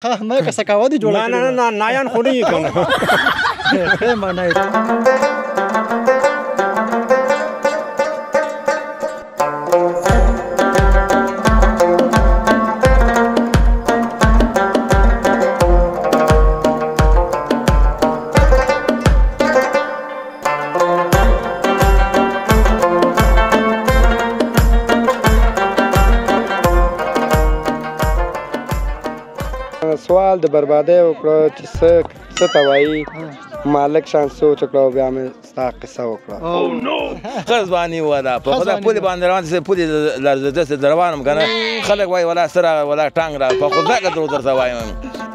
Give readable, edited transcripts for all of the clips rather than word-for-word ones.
ها ما که سکاوا دی جوړه نه نایان خو نه یې کنه ښه معنی سوال د بربادۍ وکړه چې څه ته وایي مالک شان سوچ وکړه بیا مې ستا قصه وکړه ښه ځواني وه دا په خدای پولې باندې روان دي پولې داسې در روان یم که نه خلک وایي ولا څه راغی ولا ټانګ راغی په خدای که درته وایم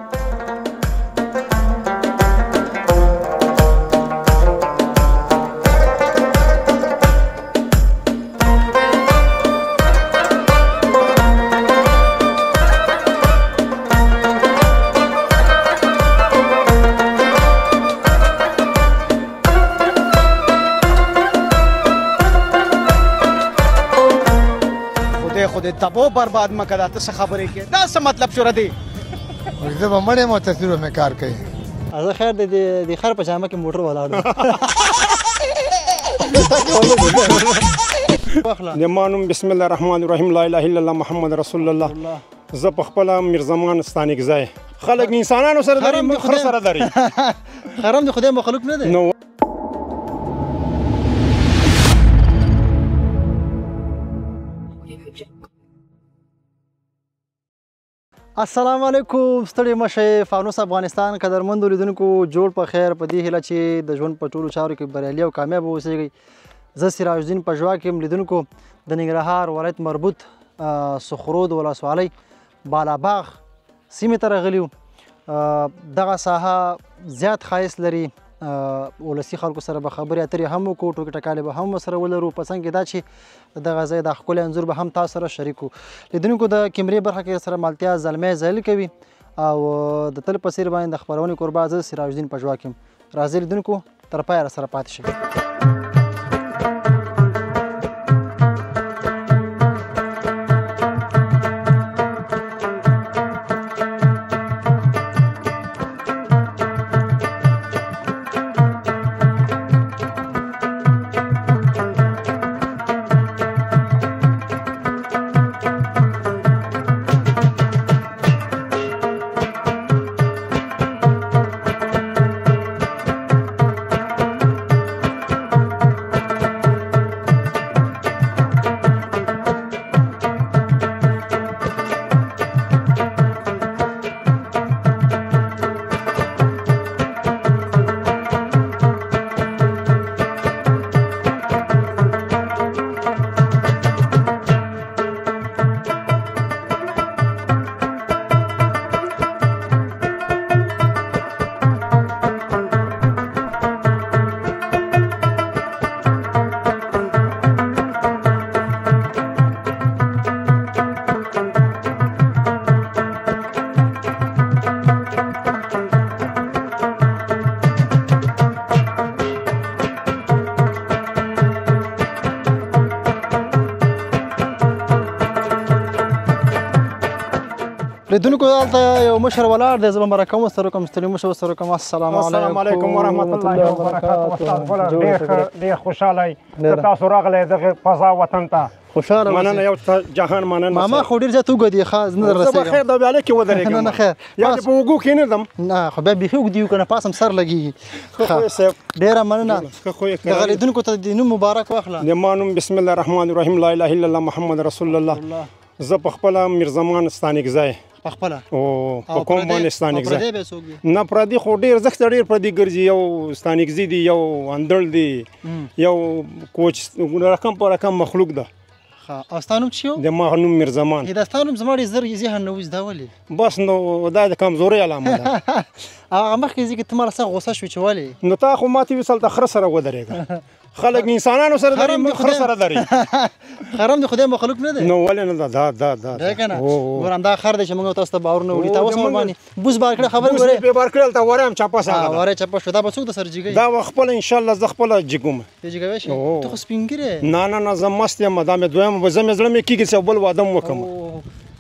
خو دې تبو برباد مه که دا ته څه خبرې کوې دا څه مطلب شو ردی زه به مړ یم او تصویرو مې کار کوي زه خیر د خر په جامه کې موټر ولاړ زما نوم بسم الله الرحمن الرحیم لا اله الا الله محمد رسول الله زه په خپله میرزمان ستانکزی خلک انسانانو سره دري خره سره دري خرم د خدای مخلوق نه دی السلام علیکم ستړي مشه فانوس افغانستان قدرمندو لیدونکو جوړ په خیر په دې هیله چې د ژوند په ټولو چارو کې بریالي او کامیاب اوسئ زه سراج الدین پژوا کې لیدونکو د ننګرهار ولایت مربوط سخرود ولسوالۍ بالاباغ سیمې ته راغلي یو دغه ساحه زیات ښایست لري ولسي خلکو سره به خبرې اترې هم وکړو ټوکې ټکالې به هم ورسره ولرو په څنګ کې دا چې دغه ځای د ښکلی انځور به هم تاسو سره شریک کړو لیدونکو د کیمرې برخه کې سره مالتیا زلمی زایل کوي او د تل په څیر باندې د خپرونې کوربه زه سراج الدین پژوا کې راځئ لیدونکو تر پایه راسره پاتې شئ لیدونکو دلته یو مشر ولاړ دی زه به مرکه هم ورسره وکړم ستړي مشر ورسره وکړم السلام علیکم ورحمت الله وبرکاته استاد غلام ډېر خوشحاله یم چې تاسو راغلی دغه فضا وطن ته خوشحاله مننه یو جهان مننه ماما خو ډېر زیات اوږد یې ښه زه نه زه به خیر د ویالې کې ودرېږم نه خیر یا دې په اوږو کې نه ځم نه خو بیا بیخي اوږد یو که نه پاس هم سر لګېږي ډېره مننه دغه لیدونکو ته د نوم مبارک واخله زما نوم بسم الله الرحمن الرحیم لا اله الا الله محمد رسول الله زه په خپله میرزمان ستانکزی پخپله په کوم باندې ستانکزی نه پردي خو ډېر زښته ډېر پردي ګرځي یو ستانکزي دی یو اندړ دی یو کوچ رقم په رقم مخلوق ده او ستا نوم چې و د ما نوم میرزمان دا ستا نوم زما ډېر زر ذهن نه وځي دا ولې بس نو دا د کمزورۍ علامه ده هغه مخکې ځي کې ته ما له څه غوسه شوې چې ولې نو تا خو ماتې ویسل ته خره سره ودرېږه خلک انسانانو سره دري خره سره دري خرم د خدای مخلوق نه دی نو ولې نه دا دی که نه ګورم دا خر دی چې موږ تاسو ته باور نه وړي تا اوس هم ورباندې بوس بار کړه خبرې ګورې بې بار کړل ته ورایم چاپه سره وری چاپه شو دا به څوک د سره جګوي دا به خپله انشاءالله زه خپله جګوم ته جګوی شي ته خو سپین ګیری نه زه مست یم دا مې دویم زه مې زړه مې کېږي چې بل واده م وکړم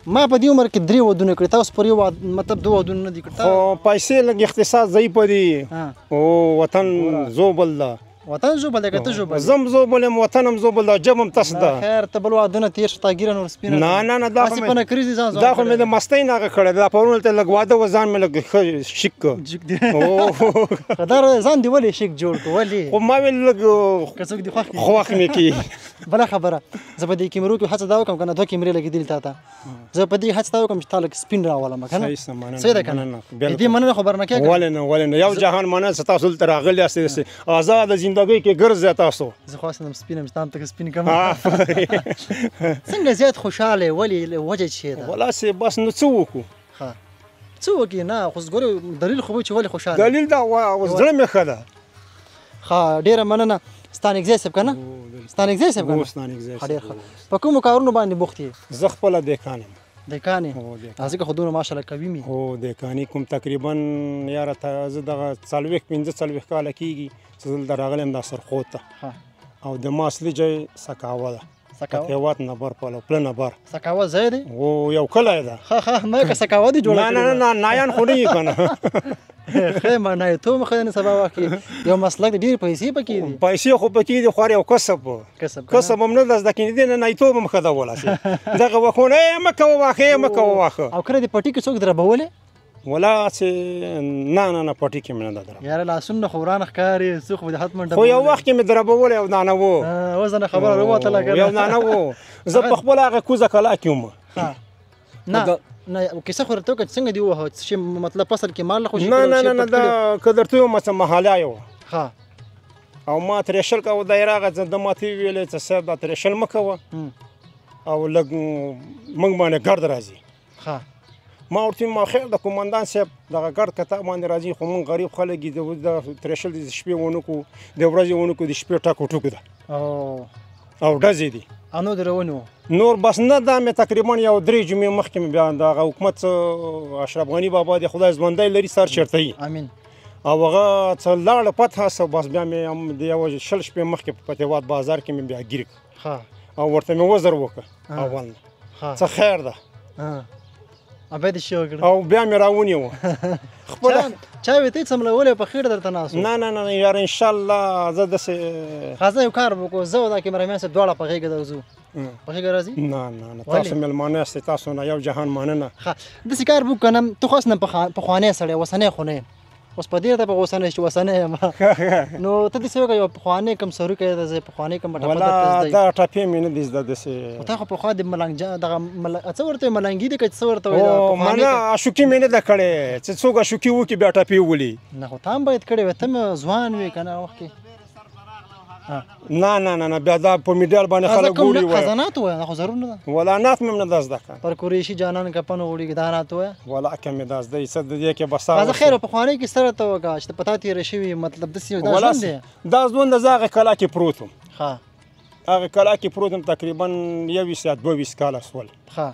ما په دې عمر کې 3 ودونه کړي تاسو پر یو مطلب 2 ودونه نه دي کړي خو پیسې لږ اقتصاد ضعیف دي او وطن زوبل ده وطن زوبل ده که ته زوبل زم زوبل یم وطن هم زوبل ده جب هم تاسو ده خیر ته بل ودونه تیر شتا ګیره نور سپینه نه دا خو په نکریز ځان دا خو مې د مستۍ نه کړه دا پرون ته لږ واده وزان مې لږ شیک او قدر ځان دی ولې شیک جوړ کو ولې خو ما ویل لږ که څوک دی خوښ مې کی بل خبره زه په دې کیمرو کې هڅه دا وکم کنه 2 کیمرې لګېدل تا ته زه په دې هڅه دا وکم چې تالک سپین راولم کنه صحیح سمانه صحیح ده کنه دې مننه خبر نه کېږي ولنه یو جهان مننه تاسو تر راغلی استه آزاد ژوندۍ کې ګرځي تاسو زه خواستم سپینم ستام ته سپین کوم څنګه زیات خوشاله ولی وجه چی ده ولا سه بس نو څه وکړو ها څه وکړي نه خو زګورو دلیل خو چې ولی خوشاله دلیل دا زړه مې خدا ها ډیره مننه ستانګ زیسب کنه ستانګ زیسب کنه ستانګ زیسب ډیر ښه په کوم کارونو باندې بوختي زه خپل دکانم دکانې ازګه خودونه ماشاءالله کوي می هو دکانې کوم تقریبا یاره ته زه دغه 45 کال کیږي چې دراغلم د سرخوته او د ماسلی جای سکاوه ده سکاوات نبر په پلن نبر سکاوه زیاده او یو کله ده ها مې که سکاوه دی جوړه نه نایان خو نه کنه خیر ما نه ته مخه نه سبا واکي یو مسلک ډیر پیسې پکې دي پیسې خو پکې دي خو یو کسب هم نه د ځکه دي نه ته هم خدا ولا شي دغه وخونه مکه واخه او کړه دې پټي کې څوک دربوله ولا چې نه پټي کې مې نه درا یاره لاسونه خوران ښکاری څو خو د حتم خو یو وخت کې مې دربوله او نه وو وزنه خبره وروته لګا یو نه وو زه په خپل هغه کوزه کلا کېم نه کیسه خو ورته څنګه دی وه چې مطلب فصل کې مال خو نه دا قدرته مڅ محاله یو ها او ما ترشل کا و دایره غ د ماتي ویلې چې سب د ترشل مکوه او لګ منګ باندې ګرد راځي ها ما ورته ما خیر د کومندان صاحب دغه ګرد کته باندې راځي خو مون غریب خلک دي د ترشل د شپې ونکو د ورځې ونکو د شپې ټاکو ټوکو ده او ډزې دي انو درونو نور بس نه دا مې تقریبا یو 3 جمعې مخکې بیا د حکومت اشرف غنی بابا د خدای ژوندۍ لري سر چرته امين او هغه څه لاړ پته سو بس بیا مې د یو شل شپې مخکې په پتیوات بازار کې مې بیا ګیر ها او ورته مې وزر وکړ اول څه خیر ده ابد شوګر او بیا مې راونیو خپل چا وې ته سملولې په خیر درته ناسو نه یار ان شاء الله زه د خاصه یو کار وکړو زه دا کیمرامین سره دواړه په غیګه درځو په غیګه راځي نه تاسو ملمانه است تاسو نه یو جهان ماننه ها د سکار وکړم ته خاص نه په خوانه سره وسنه خونه اوس په دې ته په وسنه چې وسنه نو ته دې څه یو په خوانه کم سرو کې د په خوانه کم ولا دا ټاپې مې نه دي د څه ته خو په خوا د ملنګ دغه څه ورته ملنګي دي که څه ورته وي معنا اشوکی مې نه د کړې چې څوک اشوکی وو کې بیا ټاپې ولي نه خو تام باید کړې وي ته ځوان وي کنه وخت کې نه بیا دا په میډیال باندې خلک ګوري وای خزانات وای خو ضرور نه ده ولا نات مې نه داس ده پر قریشي جانان کپن وړي کې دانات وای ولا کم داس ده صد دې کې بس هغه خیر په خوانه کې سره ته وګا چې پتا تیر شي مطلب د سیو دا ژوند دی دا ژوند زغه کلا کې پروتم ها هغه کلا کې پروتم تقریبا 22 کال سول ها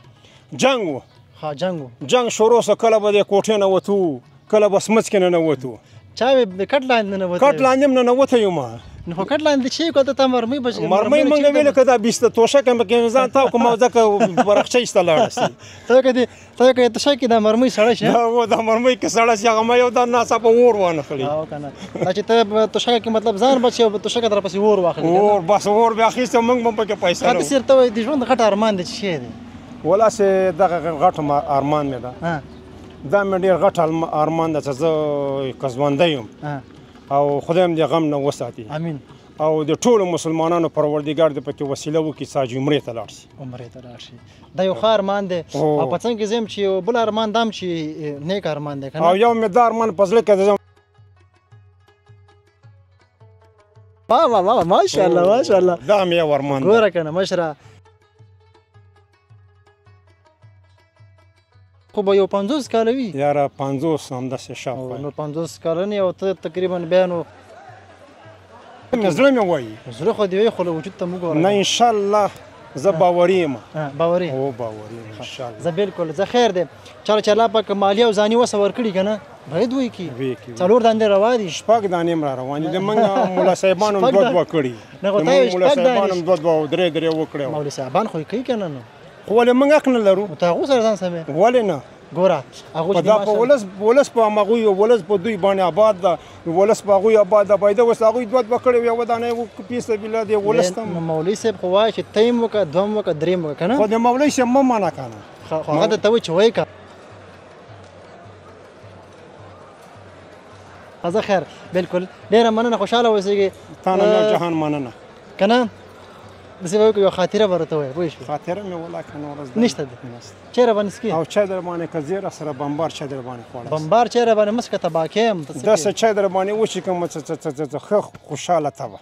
جنگ شروع سره کله به کوټه نه وته کله بس مڅ کې نه وته چا به کټ لاندې نه وته کټ لاندې نه وته یو ما نو کټ لاندې چې کوته ته مرمي بچ مرمي مونږ ویل کدا بیسته توشه کوم کې ځان تا کوم ځکه برخچې استلاړ سي ته کده ته شي دا مرمي سړی شي او دا مرمي کې سړی شي هغه یو دا ناسا په ور وانه خلی او کنه چې ته توشه کې مطلب ځان بچي او توشه کې در پسې ور واخلې اور بس اور بیا خېسته مونږ په کې پیسې راو خاطر ته د ژوند غټ ارمان دي چې دی ولا سه دغه غټ ارمان مې ده دا مې ډېر غټ ارمان ده چې زه کزوانده یم او خدای دې غم نه وساتي امين او د ټولو مسلمانانو پروردګار دې پکې وسیله وکړي چې عمرې ته لاړ شي دا یو ښه ارمان دی او په څنګ کې زم چې بل ارمان دام چې نیک ارمان دی او یو مې دا ارمان په زړه کې بابا ماشاءالله دا مې یو ارمان دی ګوره کنه مشره خو به یو 50 کال وي یاره 50 همداسې شاوخوا نو 50 کلن او ته تقریبا بیا نو زړه مې وایي زړه خو دې وي خو له وجود ته موږ نه ان شاء الله زه باوري یم باوري او باوري ان شاء الله زه بالکل زه خیر دی چا الله پاک مالی او ځاني وسور کړی کنه باید وای کی څلور دانې روا دي شپږ دانې را روان دي موږ مولا صاحبانو دوه کړی نه غوته مولا صاحبانو دوه درې وکړو مولا صاحبان خو کوي کنه نو خو ولې موږ حق نه لرو ته هغو سره ځان سمې ولې نه ګوره هغوی په دا په ولس په همغوی ولس په دوی باندې آباد ده ولس په هغوی آباد ده پیدا اوس هغوی دوه کړی یو ودانۍ فی سبیل الله دی ولس ته مولوي صاحب خو وایي چې ته یې هم وکړه دوه هم وکړه درې هم وکړه که نه خو د مولوي صاحب مه منع که نه خو هغه درته وایي چې وایي که ښه خیر بلکل ډېره مننه خوشحاله اوسېږئ تا نه نور جهان مننه که نه داسې به وکړو یو خاطره به راته وایه پوه شوې خاطره مې ولا که نوره نشته ده چیرې باندې څکې او چای در باندې که زیره سره بمبار چای در باندې خوړه بمبار چیرې باندې مه څکه تباکې یم داسې چای در باندې وچکم ښه خوشحاله ته به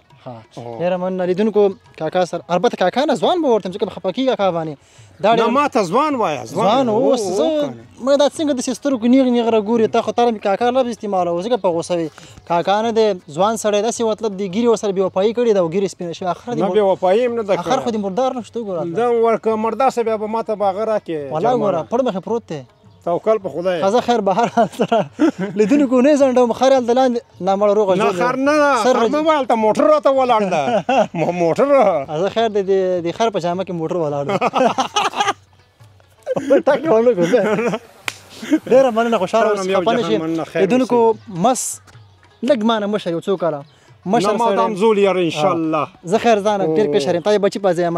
ډېره مننه لیدونکو کاکا سره البته کاکا نه ځوان به ورته یم ځکه به خفه کېږي کاکا باندې نه ما ته ځوان وایه ځوان اوس زه مړه دا څنګه داسې سترګو نیغ نیغ راګورې تا خو تا مې کاکا لفظ استعمالوه ځکه په غوسه وې کاکا نه دی ځوان سړی داسې مطلب د ګیرې ورسره بې وفایي کړې ده او ګیرې سپینه شوې اخر نه بې وفایي هم نه ده اخر خو دې مردار نه شته ګوره دا ورکه مرداسه بیا به ما ته به هغه راکړې والله ګوره پړ مخې پروت دی توکل په خدای ښځه خیر بهر حال سره لیدونکو نه ځنډوم خیر هلته لاندې نامړه روغه نه خر نه خر مه وایه هلته موټر راته ولاړ ده موټر ښځه خیر دی د خر په جامه کې موټر ولاړ ده ټاکې ونه کړو ډېره مننه خوشحاله اوسئ خفه نه شئ لیدونکو مس لږ ما نه مشر یو څو کاله مشر ما دام زول یاره انشاءالله زه خیر ځان ډېر کشر یم تا یې بچي پځې یم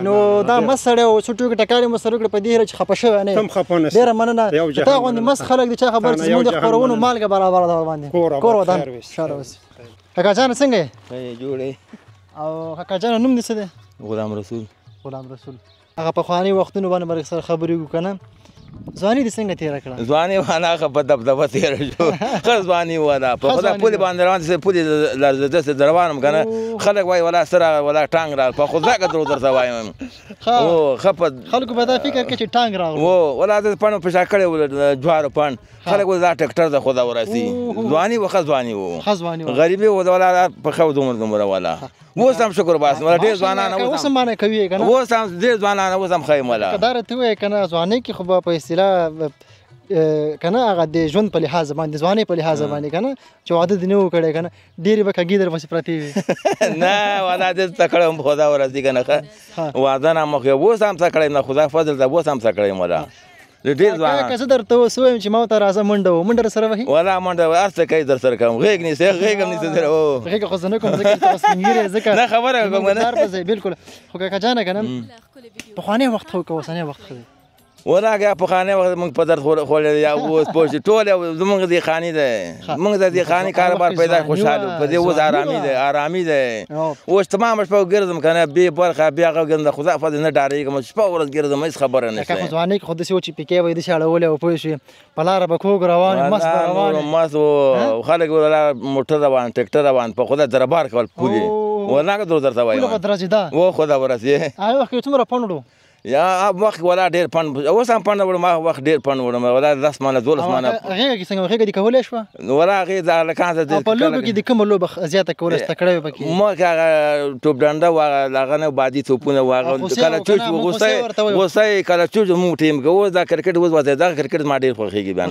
نو دا مس سړی و څو ټوکې ټکالې مو سره وکړې په دې هیله چې خفه شوی نه تم خفه نه ډېره مننه تا غوندې مس خلک دي چا خبر چې زموږ د خپرونو مالګه برابره ده ورباندې کور ودان خوشحاله اوسئ کاکا جانه څنګه یې جوړې او کاکا جانه نوم دې څه دی غلام رسول هغه پخواني وختونو باندې مرګ سره خبرې وکړو که نه ځواني دې څنګه تېره کړه ځواني وانا هغه په دبدبه تېره شو ښه ځواني وه په خدای پولې باندې روان دي پولې داسې در روان یم که نه خلک وایي ولا سره ولا ټانګ راغل په خدای که درو درته وایم ښه په خلکو به دا فکر کوي چې ټانګ راغلو ولا د پڼو په شا کړی و جوارو پڼ خلک وایي دا ټکټر د خدا وراسي ځواني و ښه ځواني و غریبي و ولا په ښه دومره ولا اوس هم شکر باسم ولا ډېر ځوانان اوس هم معنی کوي که نه اوس هم ډېر ځوانان اوس هم ښه یم ولا که دا راته ووایې که نه ځوانۍ کې خو به په اصطلاح که نه هغه د ژوند په لحاظ باندې د ځوانۍ په لحاظ باندې که نه چې واده دې نه و کړی که نه ډېرې به کږې درپسې پرتې وي نه واده دې څه کړی یم خدا ورځي که نه ښه واده نه مخکې اوس هم څه کړی یم د خدای فضل ته اوس هم څه کړی یم ولا ډېر ځوانان که زه درته اوس ووایم چې ما ورته راځه منډه و منډه راسره وهي ولا منډه هر څه کوي در سره کوم غېږ نیسې غېږ هم نیسې سره غېږ خو زه نه کوم ځکه ته سپین ږیری یې ځکه نه خبره کوم نه بلکل خو کاکا جانه که نه پخوانی وخت خو که اوسنی وخت ښه دی ولا هغه پخوانی وخت موږ په درد خوړلی یا اوس پوه شي ټول زموږ دې خاني دی موږ د دې خاني کاروبار پیدا خوشحاله په دې اوس ارامي دی اوس تمام شپه ګرځم که نه بې برخه بې هغه ګرځم د خدا فضل نه ډارېږم شپه ورځ ګرځم هېڅ خبره نشته خو ځوانۍ کې خو داسې و چې پیکې به یې داسې اړولې و پوه شوې په لاره به کوږ روان مست به روان مست و خلک موټر روان ټکټر روان په خدا دربار کول پولې ولا که درو درته وایم و خدا ورسې هغه وخت کې څومره پڼ وړو یا وخت ولا ډېر پڼ اوس هم پڼ وړم هغه وخت ډېر پڼ وړم ولا 10 منه 12 منه هغې کې څنګه هغې دې کولی شوه ولا هغې د هلکان په لوبو کې د کومه لوبه زیاته کوله زده کړی وې پکې مخکې هغه توپ ډنډه و هغه نه بادي توپونه و هغه کله چوچ و غوسه کله چوچ موږ ټیم کې اوس دا کرکټ اوس وځي دا کرکټ ما ډېر خوښېږي بیا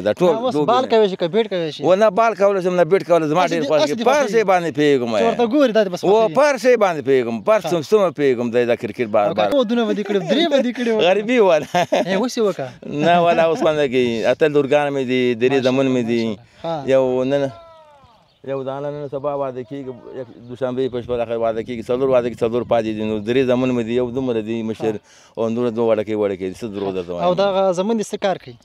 دا ټول بال کولی شي که بیټ کولی شي و نه بال کولی شم نه بیټ کولی زما ډېر خوښېږي پر شی باندې پوهېږم ورته ګورې دا بس و پر شی باندې پوهېږم پر څومره پوهېږم دا کرکټ بار دونه به دې کړي درې به دې کړي غریبي ولا اوس یې وکړه نه ولا اوس باندې کې اتل لورګان مې دي درې زمون مې دي یو نن یو دانه نن سبا واده کېږي دوشنبې په شپه راخه واده کېږي څلور واده کې څلور پاتې دي نو درې زمون مې دي یو دومره دي مشر او نور دوه وړکې څه درو درته وایم او دغه زمون دې څه کار کوي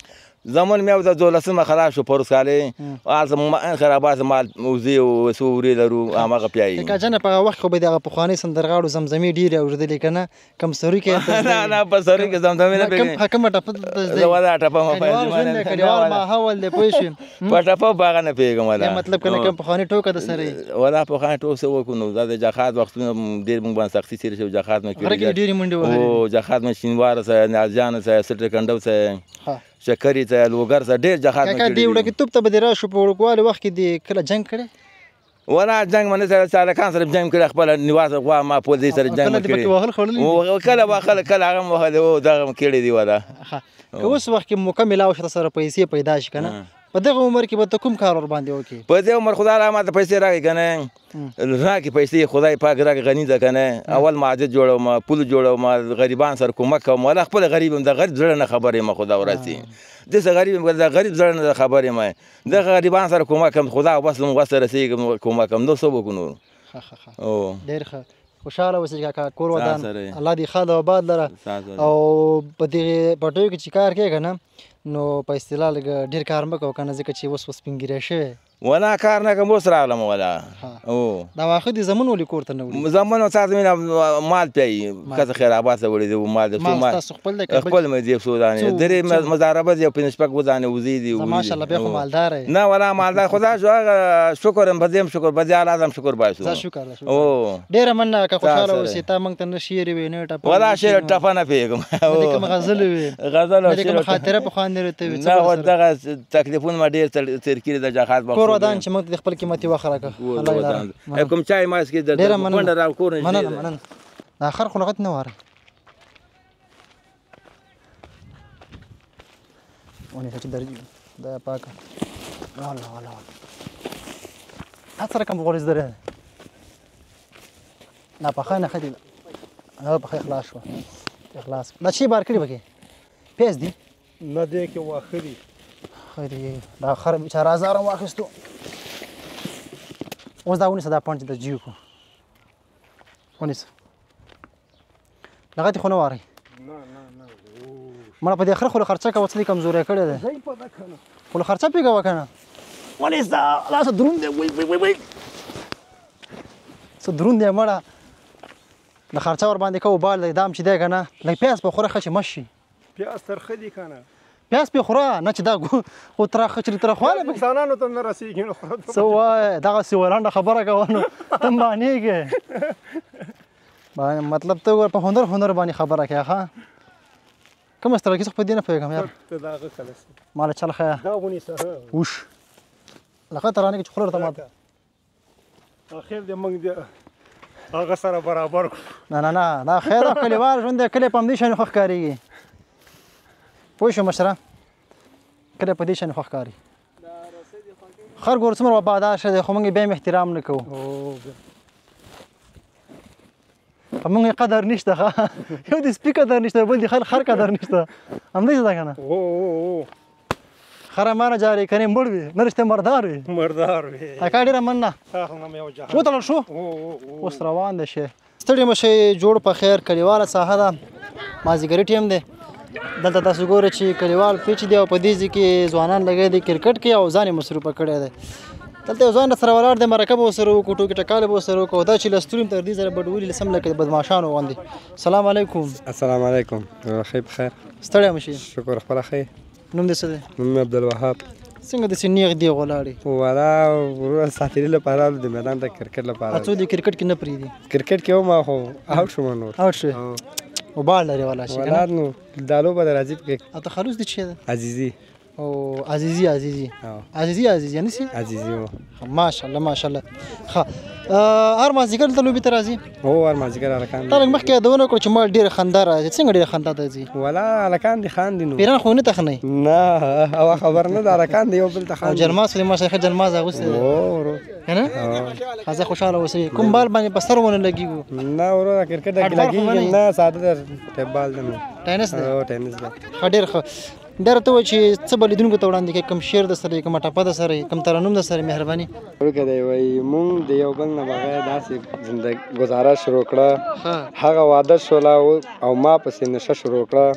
زمون مې د 12مه خلاص شو پروس کالې هلته خرابات مال موزي او څو ورې لرو هماغه پیایي کاکا جانه په هغه وخت خو به د هغه پخوانۍ سندرغاړو زمزمې ډېرې اورېدلې که نه کم سروي کې نه په سروي کې زمزمې نه پوهېږم کومه ټپه زه ولا ټپه مه پوهېږم کلیوال ماحول دی پوه شوې په ټپه په هغه نه پوهېږم ولا مطلب که نه کوم پخواني ټوکه د سره ولا پخواني ټوک څه وکړو نو دا د جهاد وختونه ډېر موږ باندې سختي تېرې شوې جهاد مې کړې ډېرې منډې وهلې او جهاد مې شینواره سه نیازجانه سه سټرکنډو سه شکرې ته لوګر ته ډېر جهاد مې کړی دې وړکتوب ته به دې راشو په وړوکوالي وخت کې دې کله جنګ کړی ولا جنګ باندې سره هلکان سره جنګ کړی خپله نیواز غوا ما پول دې سره جنګ کړی کله به خلک کله هغه وهلی و دغه کړی دي ولا که اوس وخت کې مکمل او شته سره پیسې پیدا شي که نه په دغه عمر کې به ته کوم کار ور باندې وکړې؟ په دې عمر خدای را ماته پیسې راکړي که نه راکړي پیسې خدای پاک راکړي غني ده که نه اول مسجد جوړوم پل جوړوم غریبان سره کومک کوم ولا خپل غریب یم د غریب زړه نه خبر یم خدا ورسي داسې غریب یم د غریب زړه نه خبر یم دغه غریبان سره کومک کوم خدا وس وس رسېږم کومک کوم نو څه وکړو ډېر ښه خوشحاله اوسې کاکا کور ودان الله دې ښه د آباد لره او په دغې پټیو کې چې کار کوې که نه نو په اصطلاح لږ ډېر کار مه کوه که نه ځکه چې اوس سپین ګیری شوی ولا کار نه کوم اوس راغلم ولا دا واښه دې زمون ولې کور ته نه وړي زمون او تاسو مینه مال پیایي کته خیر آباد ته وړي دي مال د ستاسو خپل دی خپل مې دې سودانې درې مزاربه دي په نسبت ودانې وزي دي ماشاءالله بیا خو مالدار یې نه ولا مالدار خدا شو شکر هم بدیم شکر بدی اعظم شکر بایسو شکر ډېره مننه که خوشحاله اوسې تا موږ ته نه شعر وې نه ټپه ولا شعر ټپه نه پیږم کوم غزل وې غزل او کوم خاطره په خواندې ته وې نه دغه تکلیفونه ما ډېر تیر کړي د جهاد کور ودان چې موږ خپل قیمتي وخت راکړه الله لاره کوم چای ماس کې د پنډه را کور نه مننه اخر خو لغت نه واره ونی چې درځي دا پاکه والله والله اثر کوم غوړز درې نه پخا نه خدي نه پخا اخلاص شو اخلاص دا شي بار کړی بګي پیس دی نه دې کې واخري خیری دا خر بیچاره هزار واخستو اوس دا ونی صدا پنځ د جیو کو ونی لغت خو نه واره مړه په دې اخر خو خرچه کا وڅلې کمزورې کړې ده زې په دکنه خو خرچه پیګه وکنه ونی دا لاس دروند دی وای څه دروند دی مړه د خرچه ور باندې کو بال دام چې دی کنه لکه پیاس په خوره خچ مشي پیاس ترخه دي کنه پیاس په خوره نه چې دا خو تر خچري تر خواله انسانانو ته نه رسیږي نو سو وای دا سیولاند خبره کوونه تم باندېږي مطلب ته ور په هنر باندې خبره کوي ها کوم ستر کې څه په دې نه پیغام یار ته دا غلس مال چل خیا دا ونی سره وش لکه ترانه کې خلر ته مات اخر دې موږ دې هغه سره برابر نه دا خیر کلیوال ژوند کلی پم دي شنو خخکاریږي پوه شو مشره کله په دې شنو خخکاری خر ګور څومره وفادار شه خو موږ به احترام نه کوو موږ قدر نشته یو د سپی قدر نشته بل د خر قدر نشته هم دې ځکه نه خر مانه جاری کني مړ وي نرسته مردار وي اکا ډیره مننه وتل شو اوس روان دي شه ستړي مشه جوړ په خیر کلیواله ساحه ده مازیګری ټیم دی دلته تاسو ګوره چې کلیوال پیچ دی او په دې کې ځوانان لګي دي کرکټ کې او ځان مصروفه کړی دی دلته ځوان سره ولاړ دی مرکب وسره کوټو کې ټکاله وسره کو دا چې لستریم تر دې سره بدولي لسم لکه بدمعشانو باندې السلام علیکم السلام علیکم خیر بخیر ستړی مشي شکر خپل خیر نوم دې څه دی نوم الوهاب څنګه د سنیغ دی غلاړي ولا ورور ساتری لپاره د میدان د کرکټ لپاره اته د کرکټ کې نه پریدي کرکټ کې ما خو اوټ شوم نور اوټ شو او بال لري ولا شي ولا نو دالو به راځي کې اته خلوص دي چې عزیزي او عزیزي نسی عزیزي ماشاءالله ها هر مازیګر ته لوبي ترازي هو هر مازیګر الکان تر مخکې دونه کړ چې ما ډیر خندا راځي څنګه ډیر خندا راځي ولا الکان دي خان دي نو پیران خو نه تخني نه او خبر نه دار الکان دي یو بل تخان جرماس لما شیخ جرماز اغوسه او کنه خاصه خوشاله وسی کوم بال باندې بستر ونه لګیږي نه ورو کرکټ کې لګیږي نه ساده ټیبال دنو ټینس ده ټینس ده خډیر خو درته و چې څه بلیدونکو ته وړاندې کې کم شعر د سره کم ټاپه د سره کم ترنم د سره مهرباني ورکه دی وای مونږ د یو بل نه بغیر داسې ژوندۍ گزاره شروع کړه هغه واده شولا او ما پسې نشه شروع کړه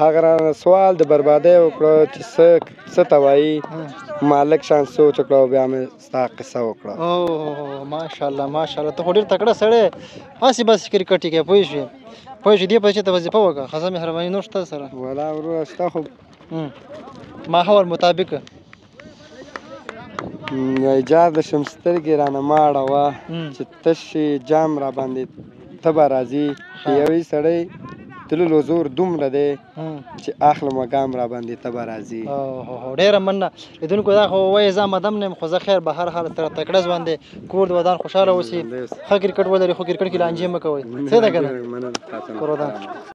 هغه سوال د بربادۍ وکړه چې څه توایي مالک شان سوچ کړه بیا مې ستا قصه وکړه او ماشاءالله ته ډېر تکړه سړی هسې بس کرکټ کې پوه شوې دې په چې ته وظیفه وکړه خاصه مهرباني نور شته سره ولا ورو شته خو ماحول مطابق ایجاد د شمسترګې رانه ماړه وه چې تشې جام را باندې تبه راځي یوې سړی تللو زور دومره دی چې اخلم ګام را باندې تبه راځي ډېره مننه لیدونکو دا خو وایي زه مدم نه یم خو زه خیر به هر حال تر تکړه ځوان دی کور د ودان خوشحاله اوسي ښه کرکټ ولري خو کرکټ کې لانجې مه کوئ څه ده که نه